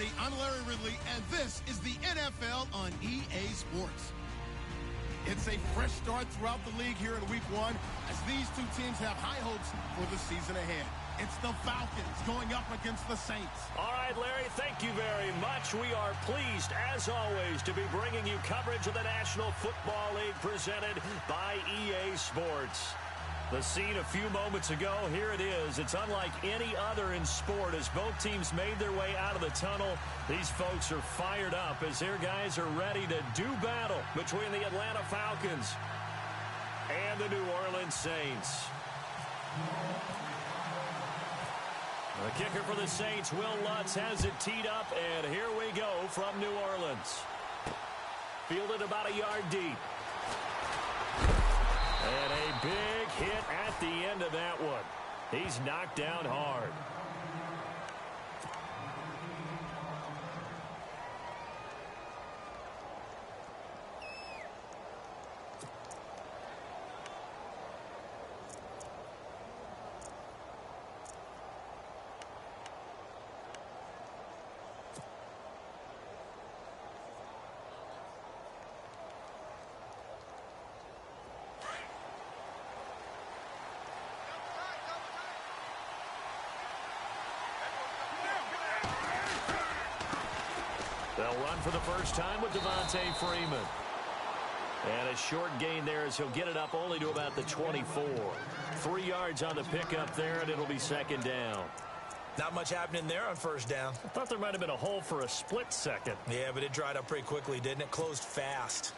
everybody. I'm Larry Ridley, and this is the NFL on EA Sports. It's a fresh start throughout the league here in Week 1 as these two teams have high hopes for the season ahead. It's the Falcons going up against the Saints. All right, Larry, thank you very much. We are pleased, as always, to be bringing you coverage of the National Football League presented by EA Sports. The scene a few moments ago, here it is. It's unlike any other in sport as both teams made their way out of the tunnel. These folks are fired up as their guys are ready to do battle between the Atlanta Falcons and the New Orleans Saints. The kicker for the Saints, Will Lutz, has it teed up, and here we go from New Orleans. Fielded about a yard deep. And a big hit at the end of that one. He's knocked down hard. They'll run for the first time with Devontae Freeman. And a short gain there as he'll get it up only to about the 24. 3 yards on the pickup there, and it'll be second down. Not much happening there on first down. I thought there might have been a hole for a split second. Yeah, but it dried up pretty quickly, didn't it? Closed fast.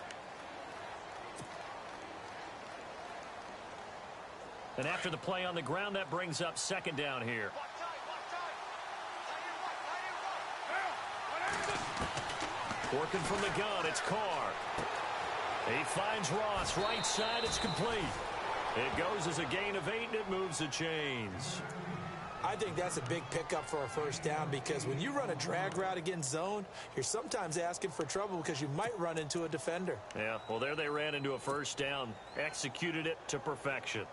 And after the play on the ground, that brings up second down here. Working from the gun, it's Carr. He finds Ross, right side, it's complete. It goes as a gain of 8, and it moves the chains. I think that's a big pickup for a first down because when you run a drag route against zone, you're sometimes asking for trouble because you might run into a defender. Yeah, well, there they ran into a first down, executed it to perfection.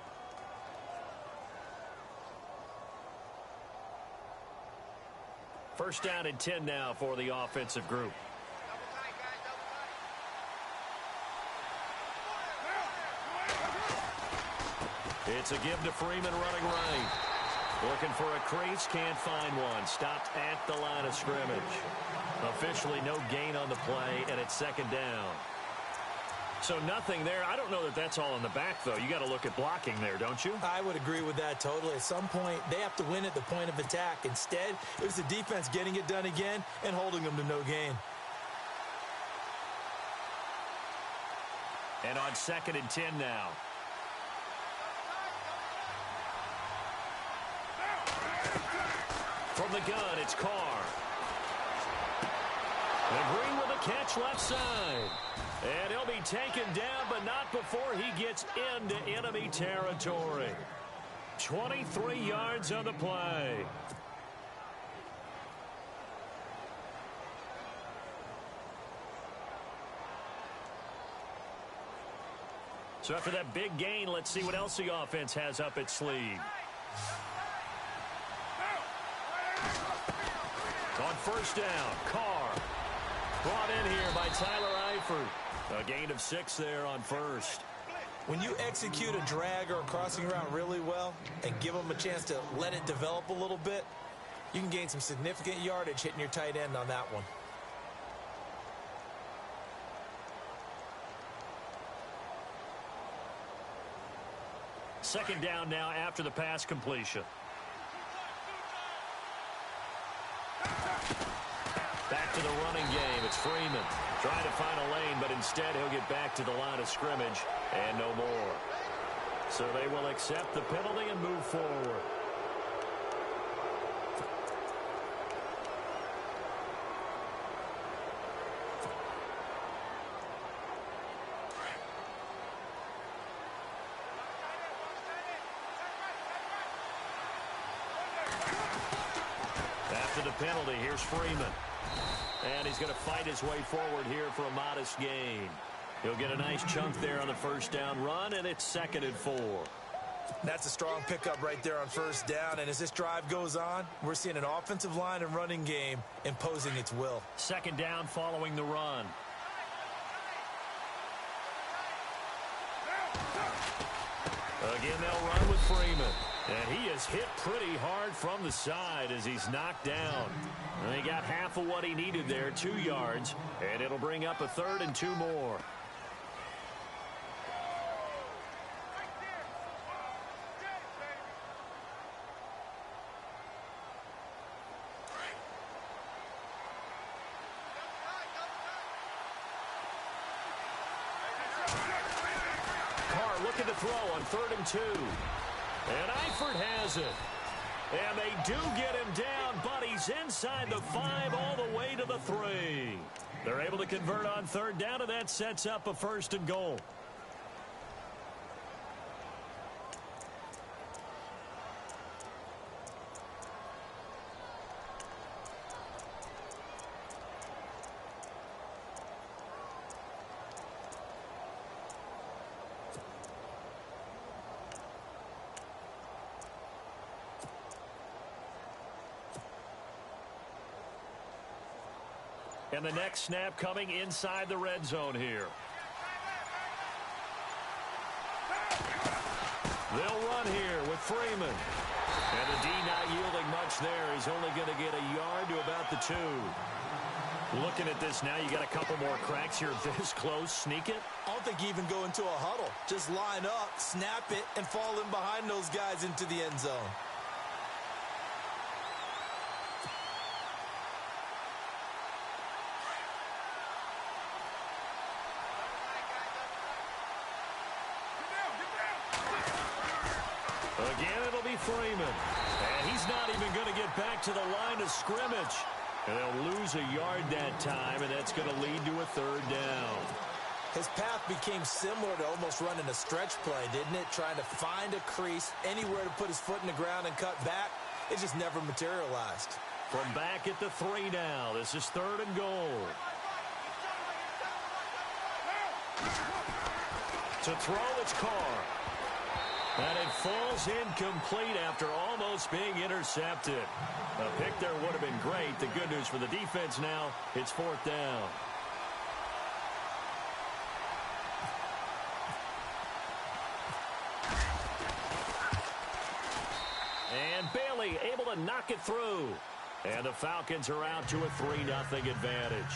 First down and 10 now for the offensive group. It's a give to Freeman running right. Looking for a crease, can't find one. Stopped at the line of scrimmage. Officially no gain on the play, and it's second down. So nothing there. I don't know that that's all in the back, though. You got to look at blocking there, don't you? I would agree with that totally. At some point, they have to win at the point of attack. Instead, it was the defense getting it done again and holding them to no gain. And on second and 10 now. From the gun, it's Carr. And Green with a catch left side. And he'll be taken down, but not before he gets into enemy territory. 23 yards on the play. So after that big gain, let's see what else the offense has up its sleeve. On first down, Carr. Brought in here by Tyler Eifert. A gain of 6 there on first. When you execute a drag or a crossing route really well and give them a chance to let it develop a little bit, you can gain some significant yardage hitting your tight end on that one. Second down now after the pass completion. Back to the running game. It's Freeman trying to find a lane, but instead he'll get back to the line of scrimmage and no more. So they will accept the penalty and move forward. After the penalty, here's Freeman. And he's going to fight his way forward here for a modest gain. He'll get a nice chunk there on the first down run, and it's second and 4. That's a strong pickup right there on first down. And as this drive goes on, we're seeing an offensive line and running game imposing its will. Second down following the run. Again, they'll run with Freeman. And he is hit pretty hard from the side as he's knocked down. And he got half of what he needed there, 2 yards. And it'll bring up a 3rd and 2 more. Looking to throw on 3rd and 2. And Eifert has it. And they do get him down, but he's inside the 5 all the way to the 3. They're able to convert on 3rd down, and that sets up a 1st and goal. And the next snap coming inside the red zone here. They'll run here with Freeman. And the D not yielding much there. He's only going to get a yard to about the 2. Looking at this now, you got a couple more cracks here this close. Sneak it. I don't think you even go into a huddle. Just line up, snap it, and fall in behind those guys into the end zone. Again, it'll be Freeman. And he's not even going to get back to the line of scrimmage. And they'll lose a yard that time, and that's going to lead to a 3rd down. His path became similar to almost running a stretch play, didn't it? Trying to find a crease, anywhere to put his foot in the ground and cut back. It just never materialized. From back at the 3 now, this is 3rd and goal. To throw, it's Carr. And it falls incomplete after almost being intercepted. A pick there would have been great. The good news for the defense now, it's 4th down. And Bailey able to knock it through. And the Falcons are out to a 3-0 advantage.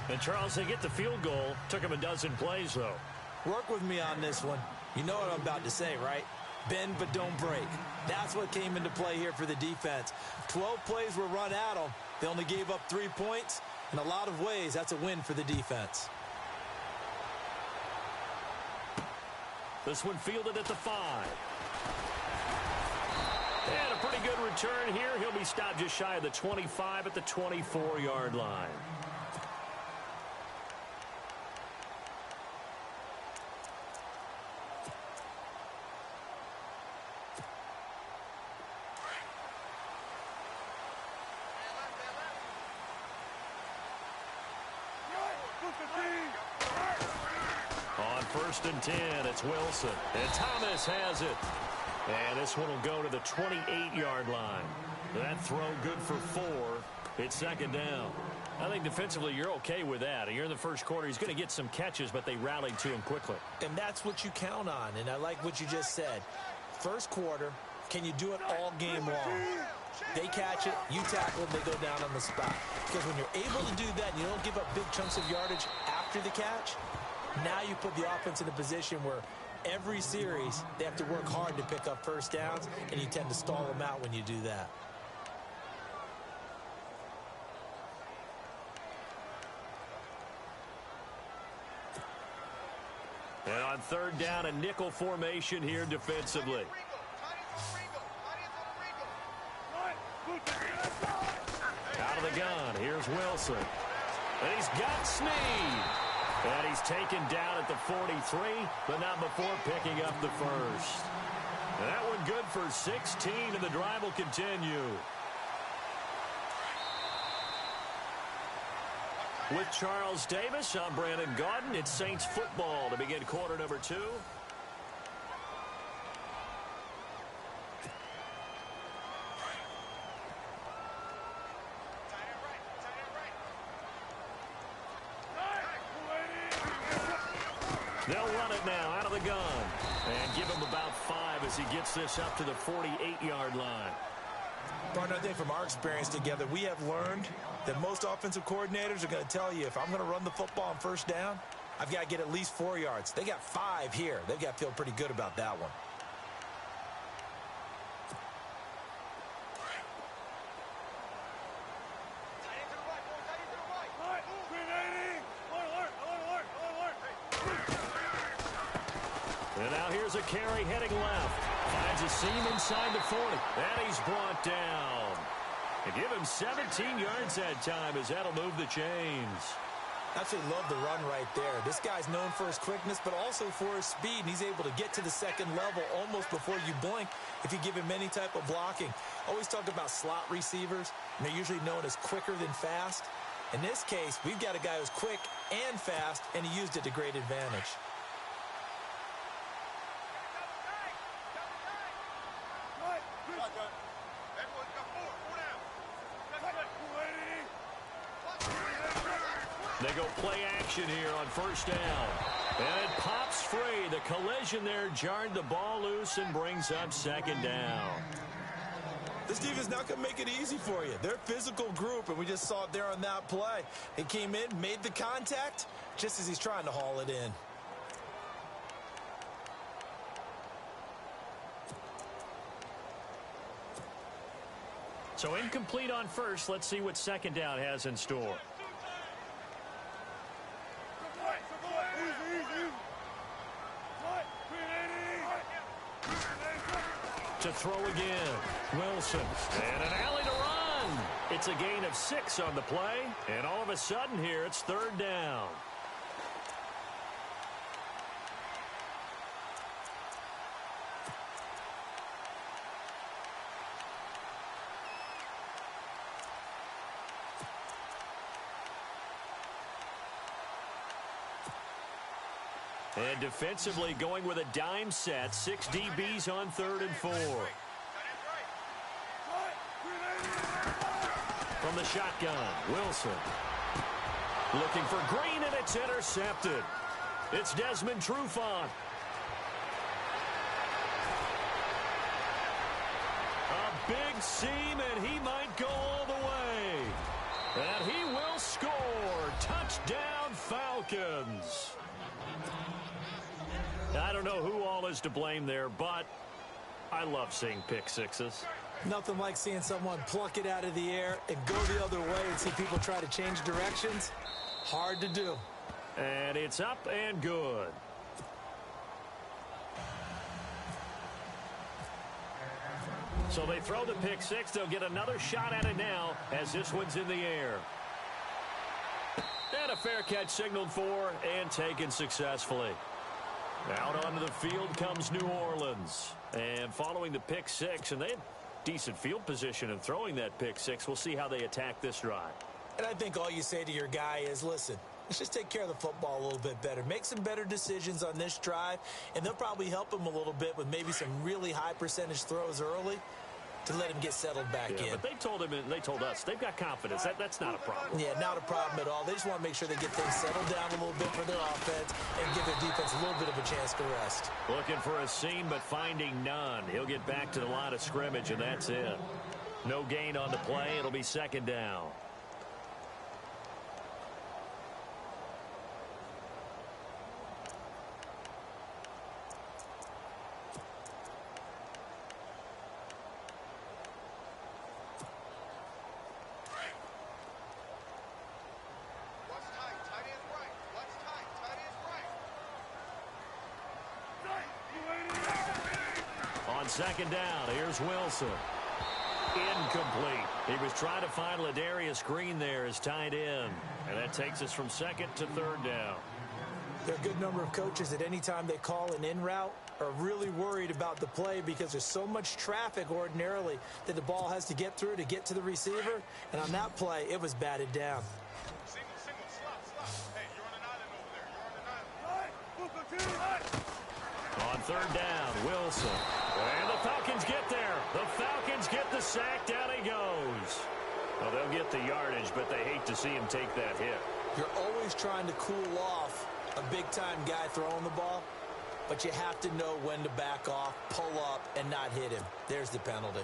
And Charles, they get the field goal. Took them a dozen plays, though. Work with me on this one. You know what I'm about to say, right? Bend but don't break. That's what came into play here for the defense. 12 plays were run at them. They only gave up 3 points. In a lot of ways, that's a win for the defense. This one fielded at the 5. And a pretty good return here. He'll be stopped just shy of the 25 at the 24-yard line. On 1st and 10, it's Wilson. And Thomas has it. And this one will go to the 28-yard line. That throw good for 4. It's 2nd down. I think defensively you're okay with that. You're in the first quarter. He's going to get some catches, but they rallied to him quickly. And that's what you count on. And I like what you just said. First quarter, can you do it all game long? They catch it, you tackle it, they go down on the spot. Because when you're able to do that and you don't give up big chunks of yardage after the catch, now you put the offense in a position where every series they have to work hard to pick up first downs, and you tend to stall them out when you do that. And on 3rd down, a nickel formation here defensively. Out of the gun, here's Wilson. And he's got Snead. And he's taken down at the 43, but not before picking up the first. That one good for 16, and the drive will continue. With Charles Davis, I'm Brandon Gaudin. It's Saints football to begin quarter number 2. They'll run it now out of the gun. And give him about 5 as he gets this up to the 48-yard line. Partner, I think from our experience together, we have learned that most offensive coordinators are going to tell you, if I'm going to run the football on first down, I've got to get at least 4 yards. They got 5 here. They've got to feel pretty good about that one. And now here's a carry heading left. Finds a seam inside the 40. And he's brought down. And give him 17 yards that time as that'll move the chains. Absolutely love the run right there. This guy's known for his quickness, but also for his speed. And he's able to get to the second level almost before you blink if you give him any type of blocking. Always talk about slot receivers, and they're usually known as quicker than fast. In this case, we've got a guy who's quick and fast, and he used it to great advantage. They go play action here on first down. And it pops free. The collision there jarred the ball loose and brings up second down. This defense not going to make it easy for you. They're a physical group, and we just saw it there on that play. He came in, made the contact, just as he's trying to haul it in. So incomplete on first. Let's see what second down has in store. To throw again. Wilson. And an alley to run. It's a gain of 6 on the play. And all of a sudden here, it's third down. And defensively going with a dime set. 6 DBs on 3rd and 4. From the shotgun, Wilson. Looking for Green, and it's intercepted. It's Desmond Trufant. A big seam, and he might go all the way. And he will score. Touchdown, Falcons. I don't know who all is to blame there, but I love seeing pick sixes. Nothing like seeing someone pluck it out of the air and go the other way and see people try to change directions. Hard to do. And it's up and good. So they throw the pick six. They'll get another shot at it now as this one's in the air. And a fair catch signaled for and taken successfully. Out onto the field comes New Orleans. And following the pick six, and they had decent field position in throwing that pick six. We'll see how they attack this drive. And I think all you say to your guy is, listen, let's just take care of the football a little bit better. Make some better decisions on this drive, and they'll probably help him a little bit with maybe some really high percentage throws early to let him get settled back in. But they told him, and they told us, they've got confidence. That's not a problem. Yeah, not a problem at all. They just want to make sure they get things settled down a little bit for their offense and give their defense a little bit of a chance to rest. Looking for a seam, but finding none. He'll get back to the line of scrimmage, and that's it. No gain on the play. It'll be second down. Second down, here's Wilson. Incomplete. He was trying to find Ladarius Green there as tight end. And that takes us from second to third down. There are a good number of coaches that any time they call an in route are really worried about the play because there's so much traffic ordinarily that the ball has to get through to get to the receiver. And on that play, it was batted down. On third down, Wilson. And the Falcons get there. The Falcons get the sack. Down he goes. Well, they'll get the yardage, but they hate to see him take that hit. You're always trying to cool off a big-time guy throwing the ball, but you have to know when to back off, pull up, and not hit him. There's the penalty.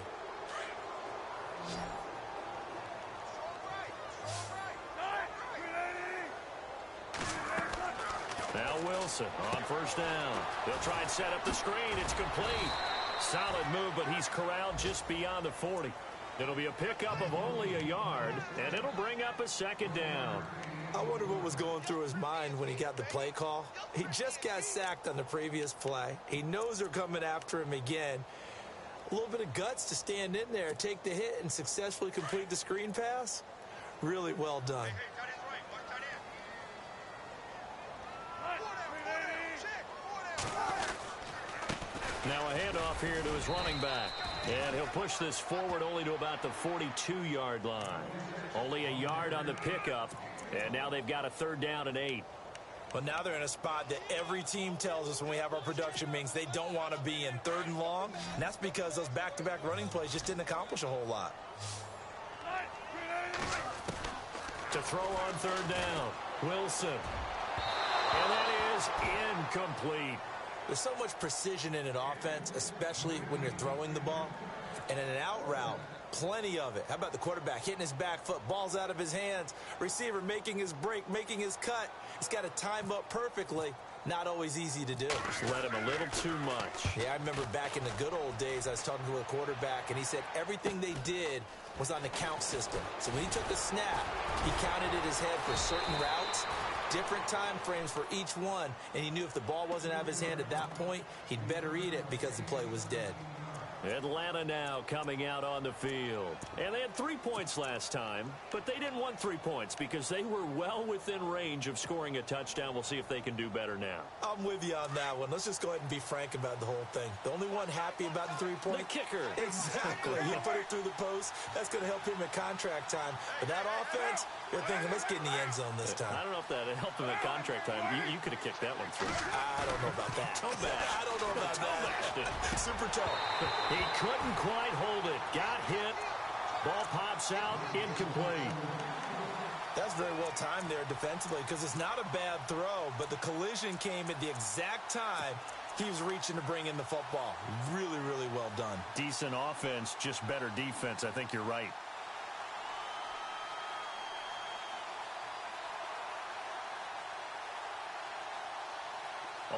Now Wilson on first down. They'll try and set up the screen. It's complete. Solid move, but he's corralled just beyond the 40. It'll be a pickup of only a yard, and it'll bring up a second down. I wonder what was going through his mind when he got the play call. He just got sacked on the previous play. He knows they're coming after him again. A little bit of guts to stand in there, take the hit, and successfully complete the screen pass. Really well done. Now a handoff here to his running back. And he'll push this forward only to about the 42-yard line. Only a yard on the pickup. And now they've got a third down and 8. But now they're in a spot that every team tells us when we have our production meetings they don't want to be in, third and long. And that's because those back-to-back running plays just didn't accomplish a whole lot. To throw on third down, Wilson. And that is incomplete. There's so much precision in an offense, especially when you're throwing the ball. And in an out route, plenty of it. How about the quarterback hitting his back foot, ball's out of his hands, receiver making his break, making his cut. He's got to time up perfectly. Not always easy to do. Just let him a little too much. Yeah, I remember back in the good old days, I was talking to a quarterback, and he said everything they did was on the count system. So when he took the snap, he counted in his head for certain routes, different time frames for each one, and he knew if the ball wasn't out of his hand at that point, he'd better eat it because the play was dead. Atlanta now coming out on the field. And they had 3 points last time, but they didn't want 3 points because they were well within range of scoring a touchdown. We'll see if they can do better now. I'm with you on that one. Let's just go ahead and be frank about the whole thing. The only one happy about the 3-point? The kicker. Exactly. You put it through the post. That's going to help him at contract time. But that offense, you're thinking, let's get in the end zone this time. I don't know if that helped him at contract time. You could have kicked that one through. I don't know about that. I don't know about that. Super toe. He couldn't quite hold it. Got hit. Ball pops out. Incomplete. That's very well timed there defensively because it's not a bad throw, but the collision came at the exact time he was reaching to bring in the football. Really, really well done. Decent offense, just better defense. I think you're right.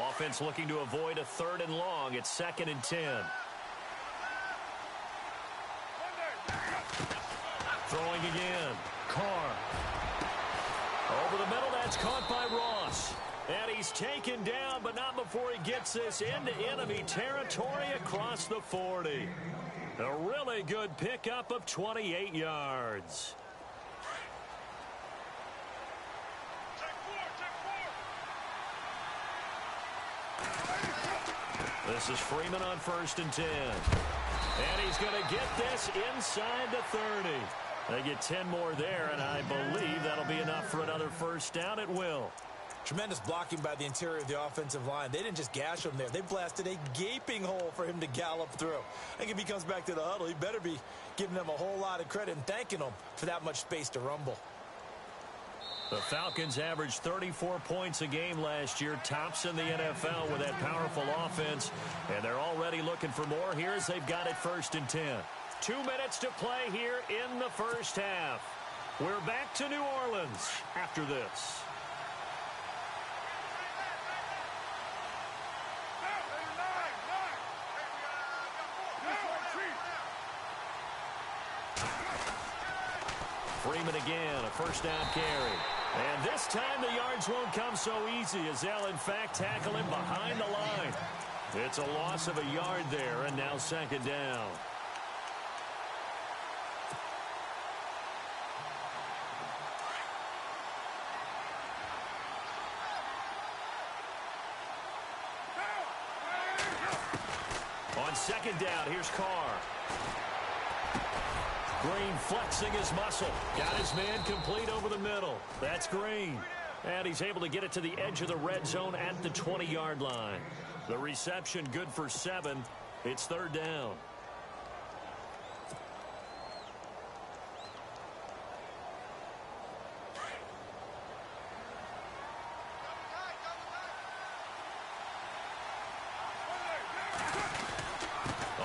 Offense looking to avoid a third and long. It's 2nd and 10. Throwing again. Carr. Over the middle, that's caught by Ross. And he's taken down, but not before he gets this into enemy territory across the 40. A really good pickup of 28 yards. This is Freeman on 1st and 10. And he's going to get this inside the 30. They get 10 more there, and I believe that'll be enough for another first down at will. Tremendous blocking by the interior of the offensive line. They didn't just gash him there. They blasted a gaping hole for him to gallop through. I think if he comes back to the huddle, he better be giving them a whole lot of credit and thanking them for that much space to rumble. The Falcons averaged 34 points a game last year, tops in the NFL with that powerful offense, and they're already looking for more here as they've got it 1st and 10. 2 minutes to play here in the first half. We're back to New Orleans after this. Freeman again, a first down carry. And this time the yards won't come so easy as they'll in fact tackle him behind the line. It's a loss of a yard there, and now 2nd down. On 2nd down, here's Carr. Green flexing his muscle. Got his man complete over the middle. That's Green. And he's able to get it to the edge of the red zone at the 20-yard line. The reception good for 7. It's 3rd down.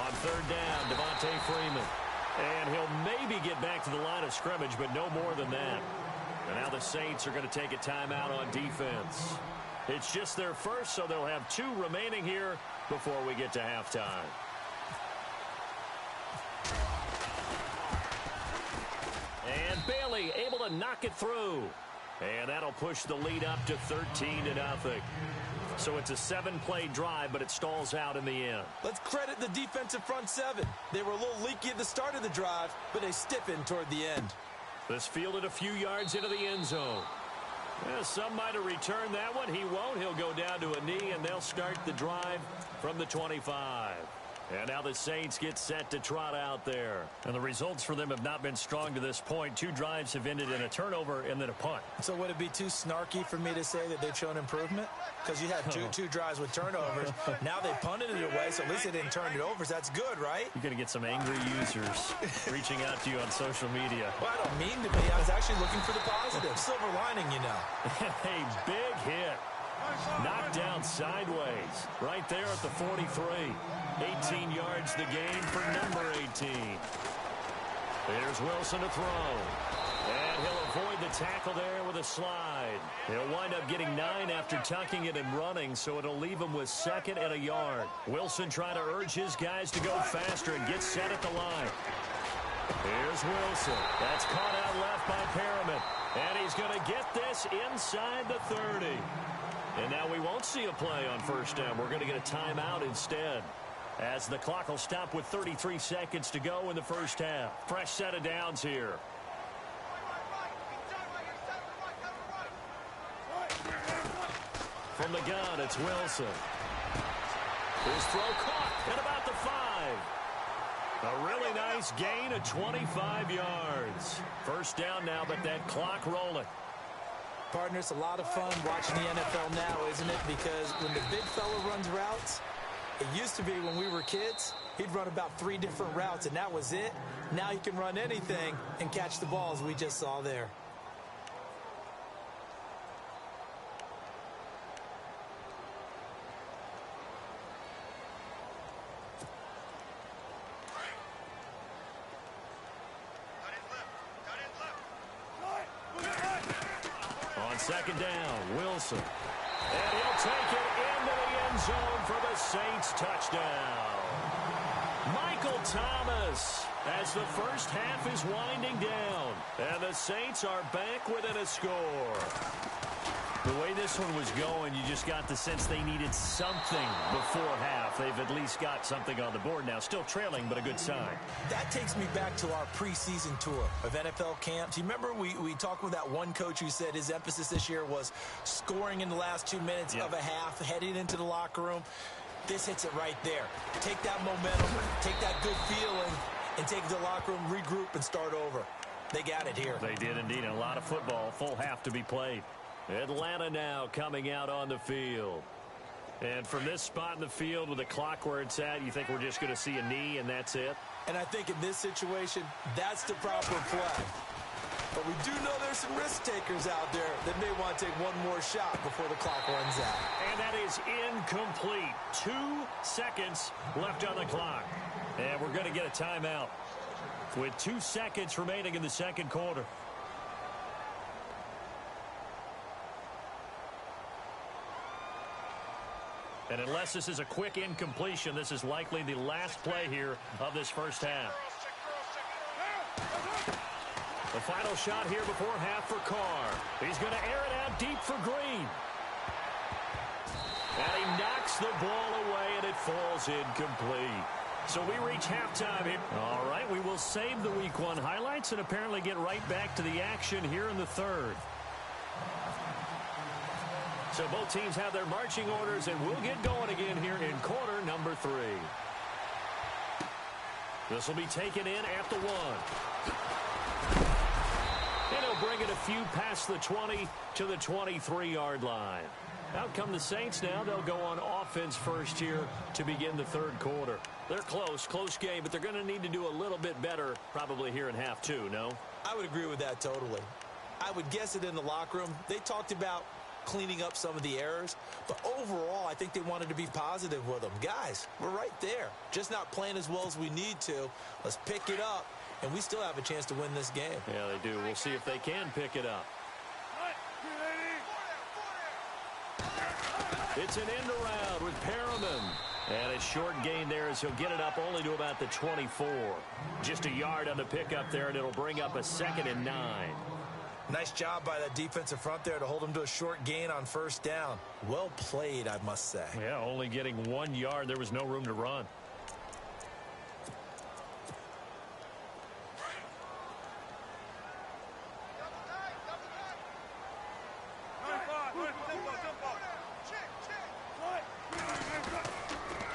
On third down, Devontae Freeman. And he'll maybe get back to the line of scrimmage, but no more than that. And now the Saints are going to take a timeout on defense. It's just their first, so they'll have 2 remaining here before we get to halftime. And Bailey able to knock it through. And that'll push the lead up to 13-0. So it's a 7-play drive, but it stalls out in the end. Let's credit the defensive front 7. They were a little leaky at the start of the drive, but they stiffened toward the end. This fielded a few yards into the end zone. Well, some might have returned that one. He won't. He'll go down to a knee, and they'll start the drive from the 25. And now the Saints get set to trot out there. And the results for them have not been strong to this point. 2 drives have ended in a turnover and then a punt. So would it be too snarky for me to say that they've shown improvement? Because you had two drives with turnovers. Now they punted it away, so at least they didn't turn it over. So that's good, right? You're going to get some angry users reaching out to you on social media. Well, I don't mean to be. I was actually looking for the positive. Silver lining, you know. A big hit. Knocked down sideways. Right there at the 43. 18 yards the gain for number 18. There's Wilson to throw. And he'll avoid the tackle there with a slide. He'll wind up getting 9 after tucking it and running, so it'll leave him with 2nd and a yard. Wilson trying to urge his guys to go faster and get set at the line. Here's Wilson. That's caught out left by Perriman. And he's going to get this inside the 30. And now we won't see a play on first down. We're going to get a timeout instead, as the clock will stop with 33 seconds to go in the first half. Fresh set of downs here. From the gun, it's Wilson. His throw caught at about the 5. A really nice gain of 25 yards. First down now, but that clock rolling. Partner, it's a lot of fun watching the NFL now, isn't it? Because when the big fella runs routes, it used to be when we were kids, he'd run about 3 different routes, and that was it. Now he can run anything and catch the ball, as we just saw there. Second down, Wilson. And he'll take it into the end zone for the Saints touchdown. Michael Thomas, as the first half is winding down. And the Saints are back within a score. The way this one was going, you just got the sense they needed something before half. They've at least got something on the board now. Still trailing, but a good sign. That takes me back to our preseason tour of NFL camps. You remember we talked with that one coach who said his emphasis this year was scoring in the last 2 minutes of a half, heading into the locker room. This hits it right there. Take that momentum, take that good feeling, and take it to the locker room, regroup, and start over. They got it here. They did indeed. And a lot of football, full half to be played. Atlanta now coming out on the field. And from this spot in the field with the clock where it's at, you think we're just going to see a knee and that's it? And I think in this situation, that's the proper play. But we do know there's some risk takers out there that may want to take one more shot before the clock runs out. And that is incomplete. 2 seconds left on the clock. And we're going to get a timeout with 2 seconds remaining in the second quarter. And unless this is a quick incompletion, this is likely the last play here of this first half. The final shot here before half for Carr. He's going to air it out deep for Green. And he knocks the ball away, and it falls incomplete. So we reach halftime here. All right, we will save the Week 1 highlights and apparently get right back to the action here in the third. So both teams have their marching orders, and we'll get going again here in quarter number 3. This will be taken in at the 1. And he'll bring it a few past the 20 to the 23-yard line. Out come the Saints now. They'll go on offense first here to begin the third quarter. They're close game, but they're going to need to do a little bit better probably here in half 2, no? I would agree with that totally. I would guess it in the locker room. They talked about cleaning up some of the errors. But overall, I think they wanted to be positive with them. Guys, we're right there. Just not playing as well as we need to. Let's pick it up, and we still have a chance to win this game. Yeah, they do. We'll see if they can pick it up. It's an end around with Perriman. And a short gain there as he'll get it up only to about the 24. Just a yard on the pickup there, and it'll bring up a 2nd and 9. Nice job by that defensive front there to hold him to a short gain on first down. Well played, I must say. Yeah, only getting 1 yard. There was no room to run.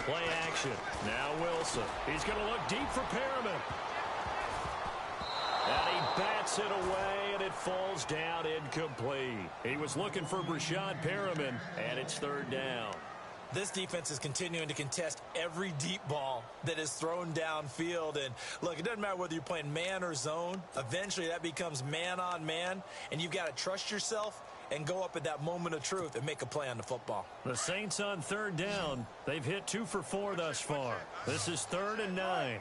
Play action. Now Wilson. He's going to look deep for Perriman. And he bats it away, and it falls down incomplete. He was looking for Brashad Perriman, and it's 3rd down. This defense is continuing to contest every deep ball that is thrown downfield. And, look, it doesn't matter whether you're playing man or zone. Eventually, that becomes man on man, and you've got to trust yourself and go up at that moment of truth and make a play on the football. The Saints on 3rd down. They've hit 2 for 4 thus far. This is 3rd and 9.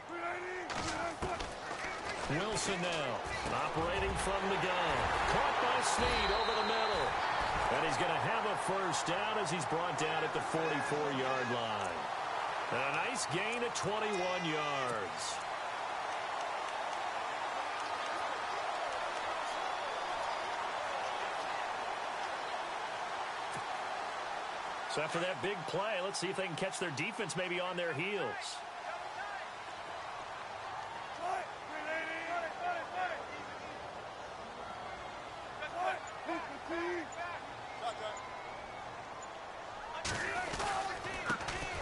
Wilson now operating from the gun. Caught by Snead over the middle. And he's going to have a first down as he's brought down at the 44-yard line. And a nice gain of 21 yards. So after that big play, let's see if they can catch their defense maybe on their heels.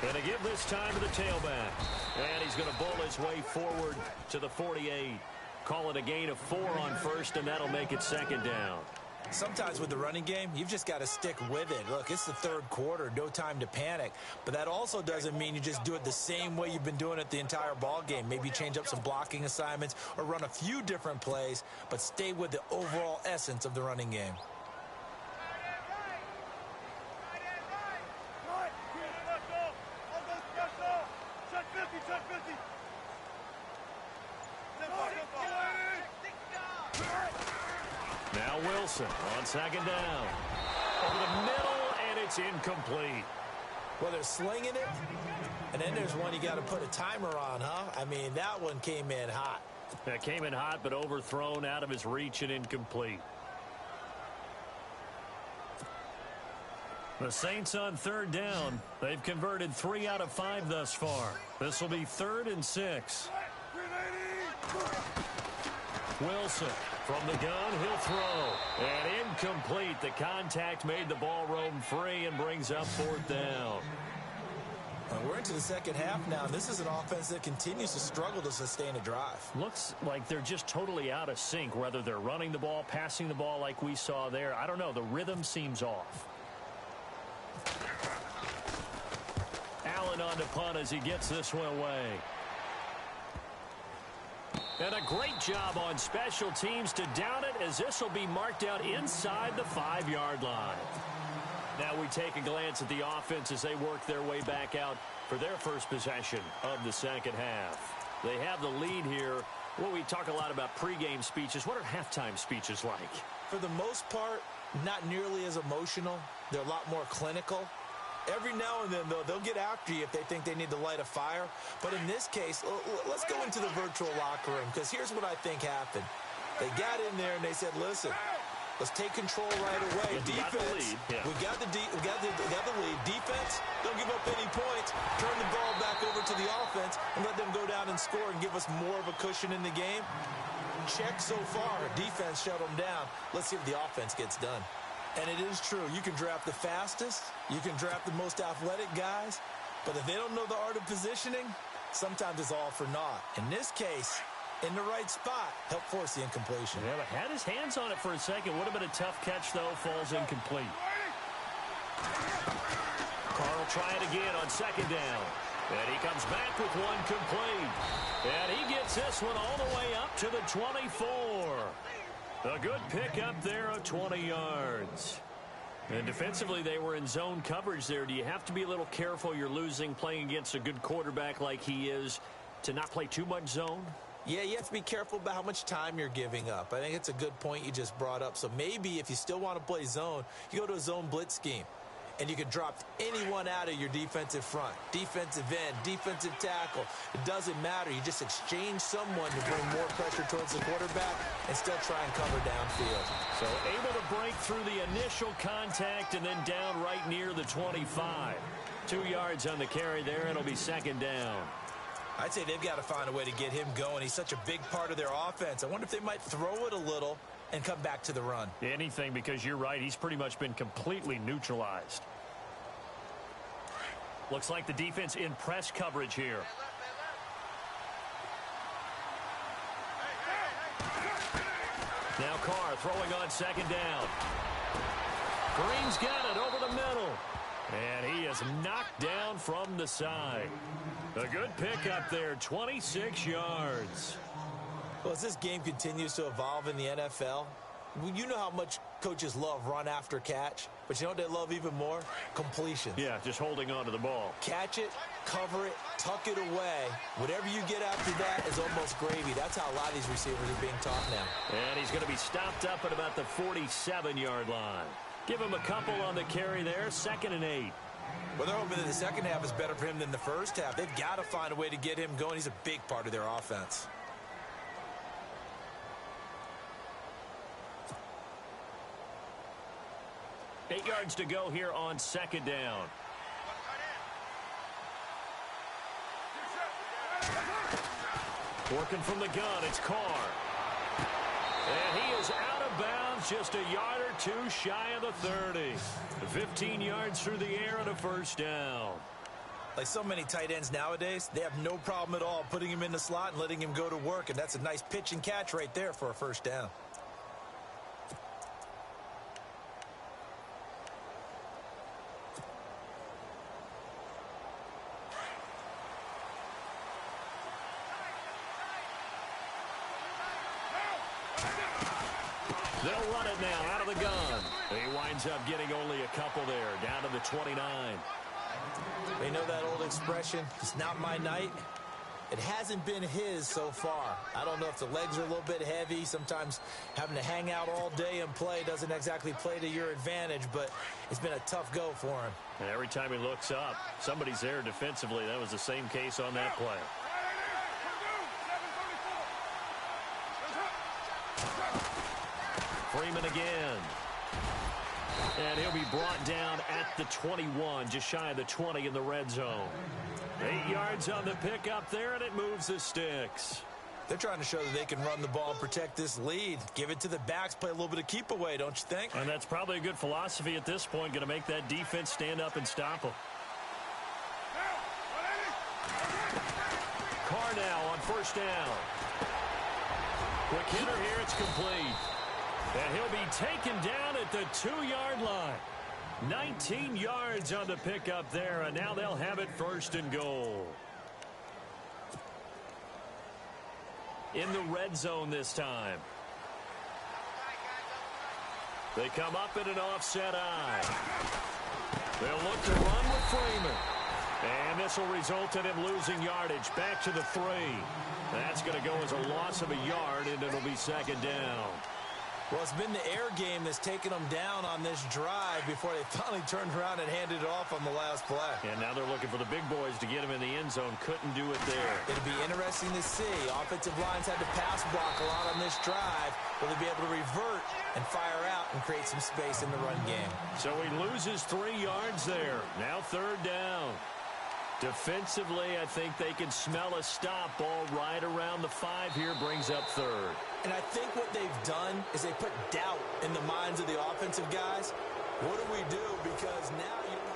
And to give this time to the tailback. And he's going to bowl his way forward to the 48. Call it a gain of 4 on first, and that'll make it 2nd down. Sometimes with the running game, you've just got to stick with it. Look, it's the 3rd quarter, no time to panic. But that also doesn't mean you just do it the same way you've been doing it the entire ball game. Maybe change up some blocking assignments or run a few different plays, but stay with the overall essence of the running game. Now Wilson on 2nd down. Over the middle, and it's incomplete. Well, they're slinging it, and then there's one you got to put a timer on, huh? I mean, that one came in hot. That came in hot, but overthrown out of his reach and incomplete. The Saints on 3rd down. They've converted 3 out of 5 thus far. This will be 3rd and 6. Wilson from the gun, he'll throw. And incomplete. The contact made the ball roam free and brings up 4th down. We're into the 2nd half now. This is an offense that continues to struggle to sustain a drive. Looks like they're just totally out of sync, whether they're running the ball, passing the ball like we saw there. I don't know. The rhythm seems off. Allen on to punt as he gets this one away. And a great job on special teams to down it, as this will be marked out inside the 5-yard line. Now we take a glance at the offense as they work their way back out for their first possession of the 2nd half. They have the lead here. Well, we talk a lot about pregame speeches. What are halftime speeches like? For the most part, not nearly as emotional. They're a lot more clinical. Every now and then, though, they'll get after you if they think they need to light a fire. But in this case, let's go into the virtual locker room, because here's what I think happened. They got in there and they said, listen, let's take control right away. Defense, we got the lead. Defense, don't give up any points. Turn the ball back over to the offense and let them go down and score and give us more of a cushion in the game. Check so far. Defense shut them down. Let's see if the offense gets done. And it is true. You can draft the fastest. You can draft the most athletic guys. But if they don't know the art of positioning, sometimes it's all for naught. In this case, in the right spot, helped force the incompletion. Yeah, but had his hands on it for a second. Would have been a tough catch, though. Falls incomplete. Carr will try it again on 2nd down. And he comes back with one complete. And he gets this one all the way up to the 24. A good pickup there of 20 yards. And defensively, they were in zone coverage there. Do you have to be a little careful you're losing playing against a good quarterback like he is to not play too much zone? Yeah, you have to be careful about how much time you're giving up. I think it's a good point you just brought up. So maybe if you still want to play zone, you go to a zone blitz scheme. And you can drop anyone out of your defensive front. Defensive end, defensive tackle. It doesn't matter. You just exchange someone to bring more pressure towards the quarterback and still try and cover downfield. So able to break through the initial contact and then down right near the 25. 2 yards on the carry there. It'll be second down. I'd say they've got to find a way to get him going. He's such a big part of their offense. I wonder if they might throw it a little and come back to the run. Anything, because you're right. He's pretty much been completely neutralized. Looks like the defense in press coverage here. Now Carr throwing on second down. Green's got it over the middle. And he is knocked down from the side. A good pickup there, 26 yards. Well, as this game continues to evolve in the NFL, you know how much coaches love run after catch, but you know what they love even more? Completions. Yeah, just holding on to the ball. Catch it, cover it, tuck it away. Whatever you get after that is almost gravy. That's how a lot of these receivers are being taught now. And he's going to be stopped up at about the 47-yard line. Give him a couple on the carry there, 2nd and 8. Well, they're hoping that the second half is better for him than the first half. They've got to find a way to get him going. He's a big part of their offense. Eight yards to go here on second down. Working from the gun, it's Carr. And he is out of bounds, just a yard or two shy of the 30. 15 yards through the air and a first down. Like so many tight ends nowadays, they have no problem at all putting him in the slot and letting him go to work. And that's a nice pitch and catch right there for a first down. They'll run it now out of the gun. He winds up getting only a couple there, down to the 29. You know that old expression, it's not my night? It hasn't been his so far. I don't know if the legs are a little bit heavy. Sometimes having to hang out all day and play doesn't exactly play to your advantage, but it's been a tough go for him. And every time he looks up, somebody's there defensively. That was the same case on that play. Freeman again. And he'll be brought down at the 21, just shy of the 20 in the red zone. 8 yards on the pickup there, and it moves the sticks. They're trying to show that they can run the ball and protect this lead. Give it to the backs, play a little bit of keep away, don't you think? And that's probably a good philosophy at this point, going to make that defense stand up and stop them. Carr now on first down. Quick hitter here, it's complete. And he'll be taken down at the 2-yard line. 19 yards on the pickup there, and now they'll have it first and goal. In the red zone this time. They come up in an offset eye. They'll look to run with Freeman. And this will result in him losing yardage back to the 3. That's going to go as a loss of a yard, and it'll be second down. Well, it's been the air game that's taken them down on this drive before they finally turned around and handed it off on the last play. And now they're looking for the big boys to get him in the end zone. Couldn't do it there. It'll be interesting to see. Offensive lines had to pass block a lot on this drive. Will they be able to revert and fire out and create some space in the run game? So he loses 3 yards there. Now third down. Defensively, I think they can smell a stop. Ball right around the 5 here, brings up third. And I think what they've done is they put doubt in the minds of the offensive guys. What do we do? Because now you don't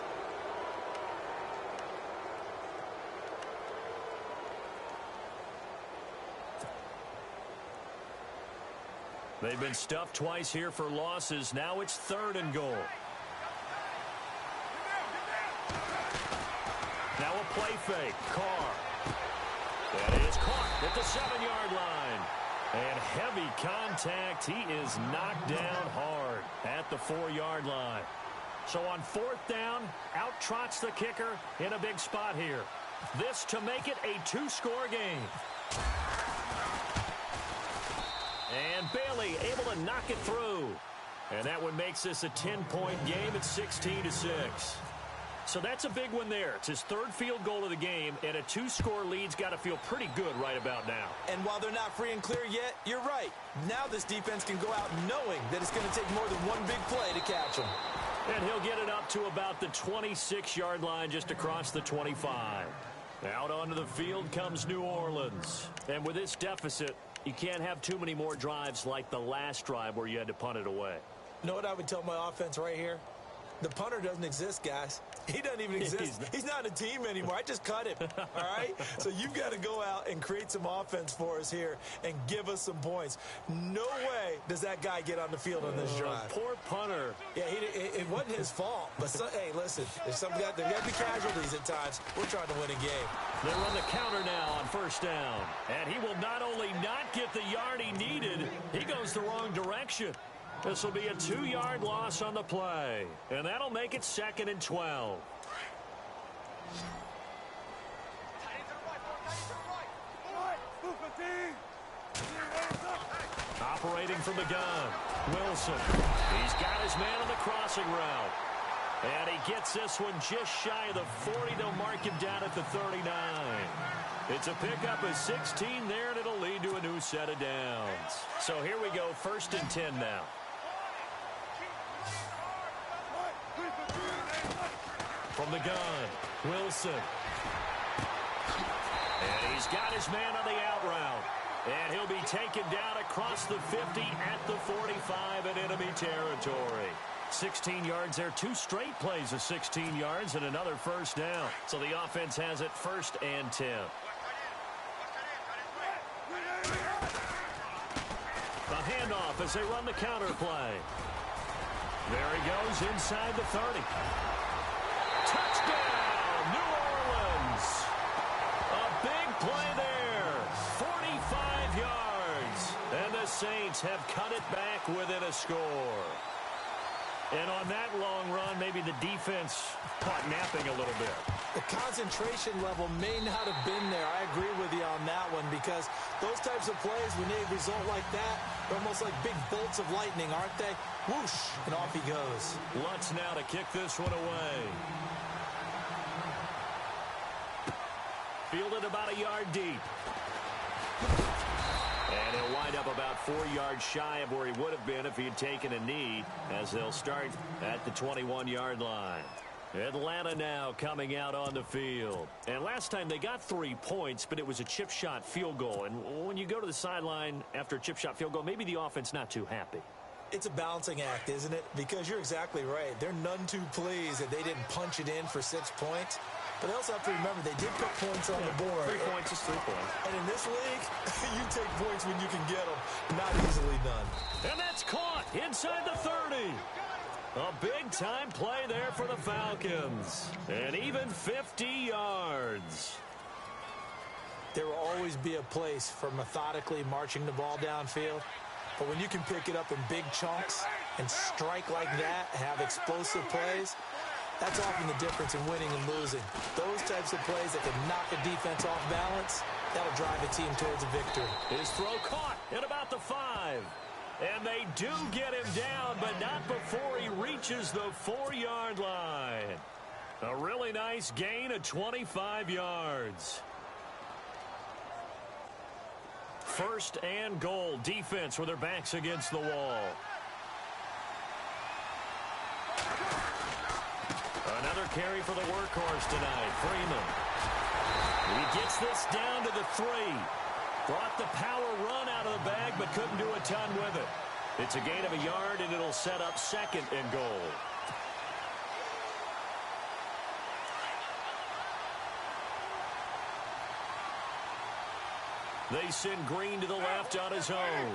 have... They've been stuffed twice here for losses. Now it's third and goal. Now a play fake. Carr. That is caught at the 7-yard line. And heavy contact. He is knocked down hard at the 4-yard line. So on 4th down, out trots the kicker in a big spot here. This to make it a 2-score game. And Bailey able to knock it through. And that one makes this a 10-point game at 16-6. So that's a big one there. It's his 3rd field goal of the game, and a 2-score lead's got to feel pretty good right about now. And while they're not free and clear yet, you're right. Now this defense can go out knowing that it's going to take more than one big play to catch them. And he'll get it up to about the 26-yard line just across the 25. Out onto the field comes New Orleans. And with this deficit, you can't have too many more drives like the last drive where you had to punt it away. You know what I would tell my offense right here? The punter doesn't exist, guys. He doesn't even exist. He's not a team anymore. I just cut him, all right? So you've got to go out and create some offense for us here and give us some points. No way does that guy get on the field on this drive. Poor punter. Yeah, it wasn't his fault. But, hey, listen, there's got to be casualties at times. We're trying to win a game. They run the counter now on 1st down. And he will not only not get the yard he needed, he goes the wrong direction. This will be a 2-yard loss on the play. And that'll make it 2nd and 12. Operating from the gun, Wilson. He's got his man on the crossing route. And he gets this one just shy of the 40. They'll mark him down at the 39. It's a pickup of 16 there, and it'll lead to a new set of downs. So here we go, 1st and 10 now. From the gun, Wilson. And he's got his man on the out route. And he'll be taken down across the 50 at the 45 in enemy territory. 16 yards there, 2 straight plays of 16 yards and another 1st down. So the offense has it 1st and 10. The handoff as they run the counter play. There he goes inside the 30. Touchdown, New Orleans. A big play there, 45 yards. And the Saints have cut it back within a score. And on that long run, maybe the defense caught napping a little bit. The concentration level may not have been there. I agree with you on that one because those types of plays, when they result like that, they're almost like big bolts of lightning, aren't they? Whoosh, and off he goes. Lutz now to kick this one away. Fielded about a yard deep. And he'll wind up about 4 yards shy of where he would have been if he had taken a knee, as they'll start at the 21-yard line. Atlanta now coming out on the field. And last time they got 3 points, but it was a chip shot field goal. And when you go to the sideline after a chip shot field goal, maybe the offense not too happy. It's a balancing act, isn't it? Because you're exactly right. They're none too pleased that they didn't punch it in for 6 points. But they also have to remember they did put points on the board. 3 points is 3 points. And in this league, you take points when you can get them. Not easily done. And that's caught inside the 30. A big-time play there for the Falcons. And even 50 yards. There will always be a place for methodically marching the ball downfield. But when you can pick it up in big chunks and strike like that, have explosive plays, that's often the difference in winning and losing. Those types of plays that can knock a defense off balance, that'll drive a team towards a victory. His throw caught at about the 5. And they do get him down, but not before he reaches the 4-yard line. A really nice gain of 25 yards. 1st and goal. Defense with their backs against the wall. Another carry for the workhorse tonight, Freeman. He gets this down to the 3. Brought the power run out of the bag, but couldn't do a ton with it. It's a gain of a yard, and it'll set up 2nd and goal. They send Green to the left on his own.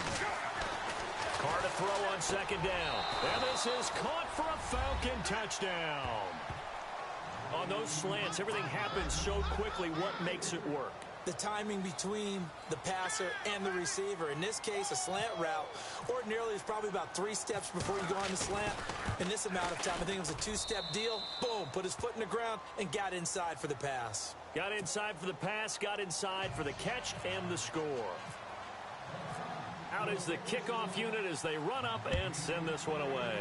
Carr to throw on 2nd down. And this is caught for a Falcon touchdown. On those slants, everything happens so quickly. What makes it work? the timing between the passer and the receiver. In this case, a slant route ordinarily is probably about 3 steps before you go on the slant. In this amount of time, I think it was a 2-step deal. Boom, put his foot in the ground and got inside for the pass. Got inside for the pass, got inside for the catch and the score. Out is the kickoff unit as they run up and send this one away.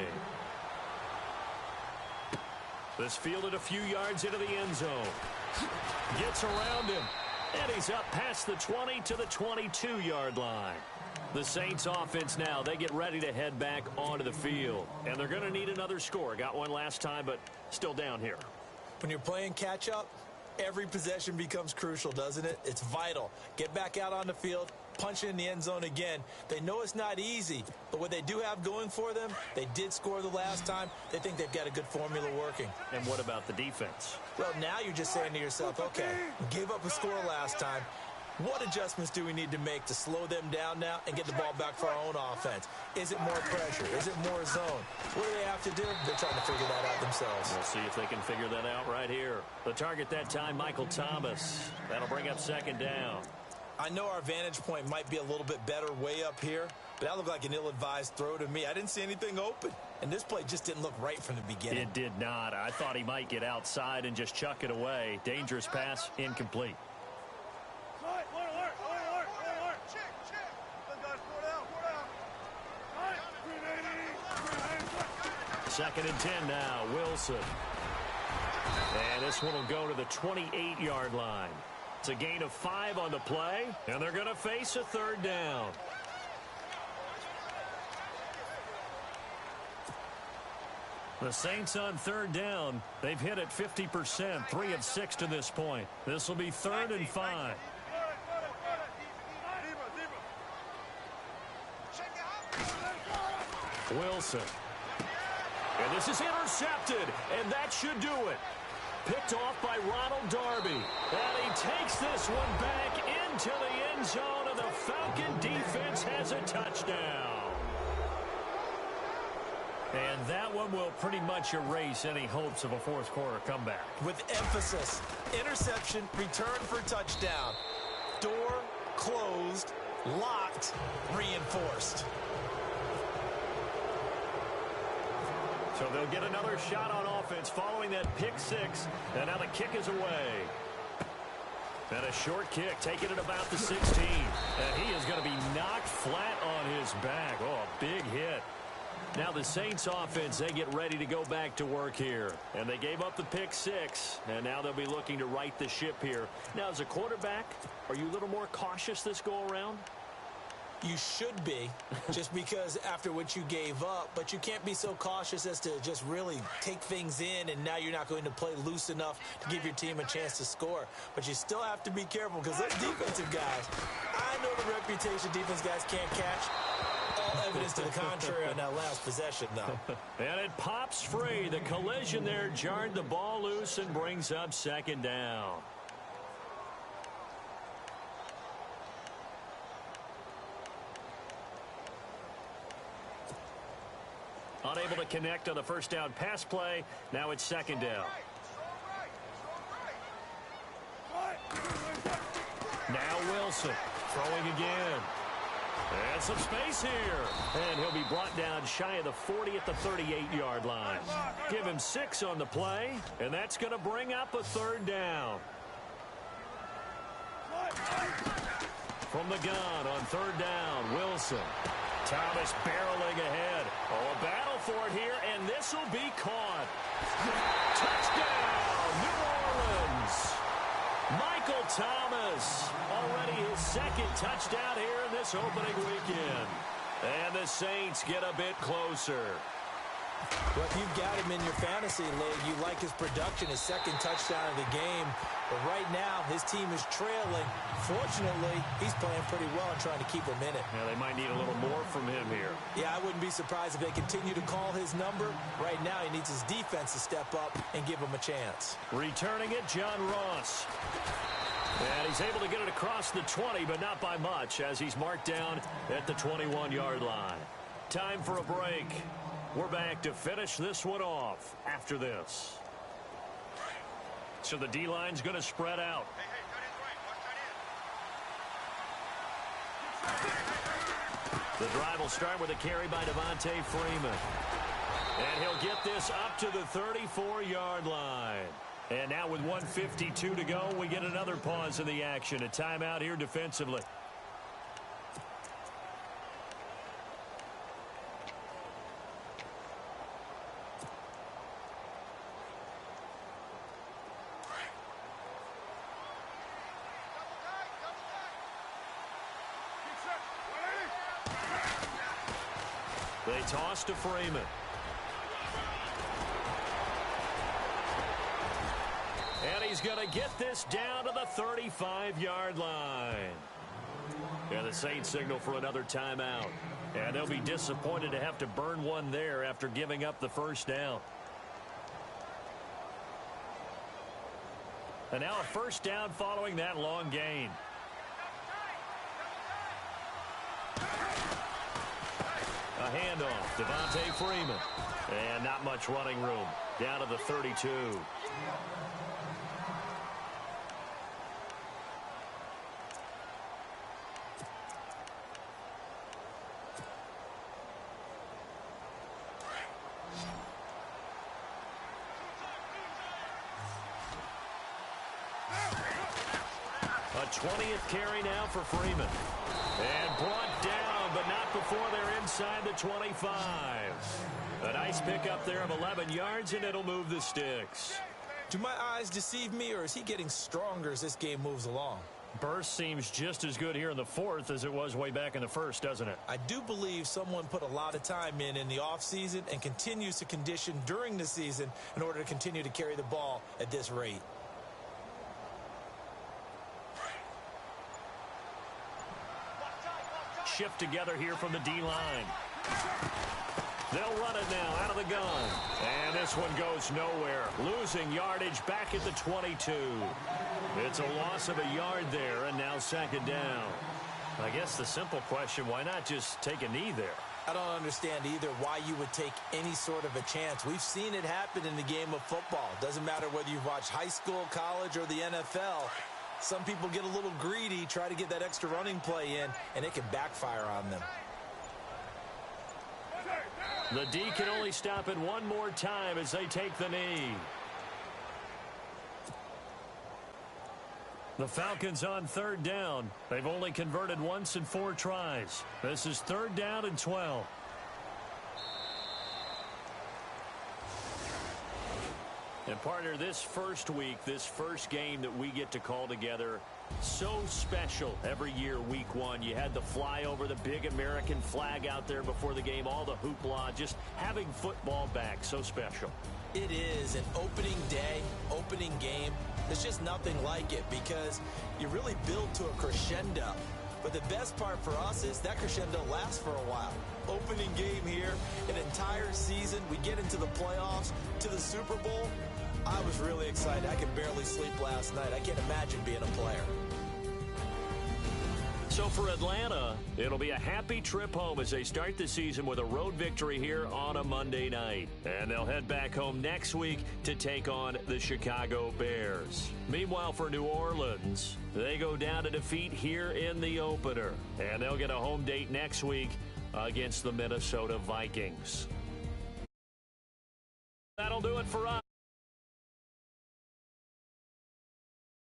This fielded a few yards into the end zone. Gets around him. And he's up past the 20 to the 22-yard line. The Saints offense now, they get ready to head back onto the field. And they're going to need another score. Got one last time, but still down here. When you're playing catch-up, every possession becomes crucial, doesn't it? It's vital. Get back out on the field, punch it in the end zone again. They know it's not easy, but what they do have going for them, they did score the last time. They think they've got a good formula working. And what about the defense? Well, now you're just saying to yourself, okay, gave up a score last time. What adjustments do we need to make to slow them down now and get the ball back for our own offense? Is it more pressure? Is it more zone? What do they have to do? They're trying to figure that out themselves. We'll see if they can figure that out right here. The target that time, Michael Thomas. That'll bring up second down. I know our vantage point might be a little bit better way up here, but that looked like an ill-advised throw to me. I didn't see anything open, and this play just didn't look right from the beginning. It did not. I thought he might get outside and just chuck it away. Dangerous pass, incomplete. Second and 10 now, Wilson. And this one will go to the 28-yard line. It's a gain of 5 on the play, and they're going to face a third down. The Saints on third down. They've hit it 50%, 3 of 6 to this point. This will be 3rd and 5. Wilson. And this is intercepted, and that should do it. Picked off by Ronald Darby. And he takes this one back into the end zone, and the Falcon defense has a touchdown. And that one will pretty much erase any hopes of a fourth quarter comeback. With emphasis, interception, return for touchdown. Door closed, locked, reinforced. So they'll get another shot on offense following that pick 6. And now the kick is away. And a short kick taken at about the 16. And he is going to be knocked flat on his back. Oh, a big hit. Now the Saints offense, they get ready to go back to work here. And they gave up the pick 6. And now they'll be looking to right the ship here. Now as a quarterback, are you a little more cautious this go around? You should be, just because after what you gave up, but you can't be so cautious as to just really take things in, and now you're not going to play loose enough to give your team a chance to score. But you still have to be careful, because those defensive guys, I know the reputation defense guys can't catch. All evidence to the contrary on that last possession, though. And it pops free. The collision there jarred the ball loose and brings up second down. Unable to connect on the first down pass play. Now it's second down. Now Wilson throwing again. And some space here. And he'll be brought down shy of the 40 at the 38-yard line. Give him 6 on the play. And that's going to bring up a third down. From the gun on third down, Wilson. Thomas barreling ahead. Oh, a battle for it here, and this will be caught. Touchdown, New Orleans. Michael Thomas, already his second touchdown here in this opening weekend. And the Saints get a bit closer. Well, if you've got him in your fantasy league, you like his production, his second touchdown of the game. But right now, his team is trailing. Fortunately, he's playing pretty well and trying to keep him in it. Yeah, they might need a little more from him here. Yeah, I wouldn't be surprised if they continue to call his number. Right now, he needs his defense to step up and give him a chance. Returning it, John Ross. And he's able to get it across the 20, but not by much, as he's marked down at the 21-yard line. Time for a break. We're back to finish this one off after this. So the D-line's going to spread out. The drive will start with a carry by Devontae Freeman. And he'll get this up to the 34-yard line. And now with 1:52 to go, we get another pause in the action. A timeout here defensively. They toss to Freeman. And he's going to get this down to the 35-yard line. And the Saints signal for another timeout. And they'll be disappointed to have to burn one there after giving up the first down. And now a first down following that long gain. A handoff, Devontae Freeman. And not much running room. Down to the 32. A 20th carry now for Freeman. And brought down, but not before they're inside the 25. A nice pickup there of 11 yards, and it'll move the sticks. Do my eyes deceive me, or is he getting stronger as this game moves along? Burst seems just as good here in the fourth as it was way back in the first, doesn't it? I do believe someone put a lot of time in the offseason and continues to condition during the season in order to continue to carry the ball at this rate. Shift together here from the D-line. They'll run it now out of the gun. And this one goes nowhere. Losing yardage back at the 22. It's a loss of a yard there, and now second down. I guess the simple question, why not just take a knee there? I don't understand either why you would take any sort of a chance. We've seen it happen in the game of football. Doesn't matter whether you've watched high school, college, or the NFL. Some people get a little greedy, try to get that extra running play in, and it can backfire on them. The D can only stop it one more time as they take the knee. The Falcons on third down. They've only converted once in 4 tries. This is third down and 12. And partner, this first week, this first game that we get to call together, so special every year, week one. You had the flyover, the big American flag out there before the game, all the hoopla, just having football back, so special. It is an opening day, opening game. There's just nothing like it because you really build to a crescendo. But the best part for us is that crescendo lasts for a while. Opening game here, an entire season. We get into the playoffs, to the Super Bowl. I was really excited. I could barely sleep last night. I can't imagine being a player. So for Atlanta, it'll be a happy trip home as they start the season with a road victory here on a Monday night. And they'll head back home next week to take on the Chicago Bears. Meanwhile, for New Orleans, they go down to defeat here in the opener. And they'll get a home date next week against the Minnesota Vikings. That'll do it for us.